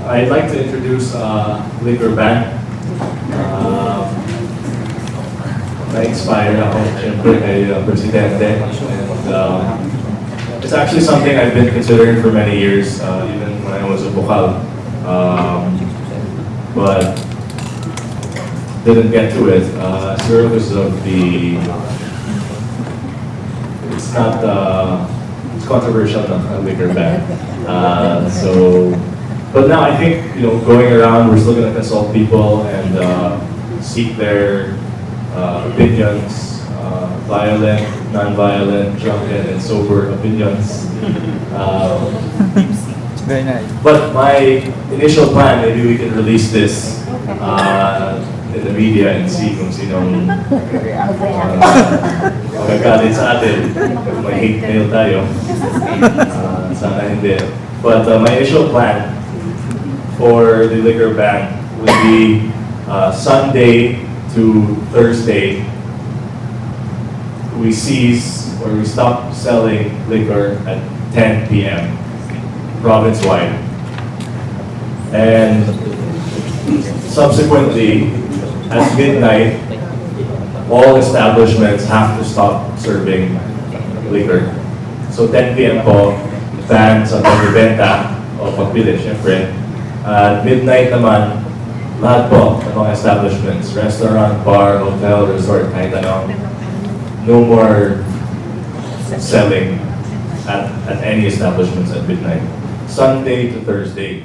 I'd like to introduce liquor ban. Na-inspire ako siyempre kay Presidente. And it's actually something I've been considering for many years, even when I was a bukal. But didn't get to it. Siguro because of the, it's not, it's controversial na liquor ban. But now I think, going around, we're still going to consult people and seek their opinions, violent, non-violent, drunken, and sober opinions. Very nice. But my initial plan, maybe we can release this in the media and see kung sinong magagalit sa atin. Kung may hate mail tayo. Sana hindi. But my initial plan for the liquor ban would be Sunday to Thursday. We cease or we stop selling liquor at 10 p.m. province-wide. And subsequently, at midnight, all establishments have to stop serving liquor. So 10 p.m. po, ban sa pagbibenta o pagbili, syempre. At midnight naman, lahat po ng mga establishments, restaurant, bar, hotel, resort, kahit ano, no more selling at any establishments at midnight. Sunday to Thursday.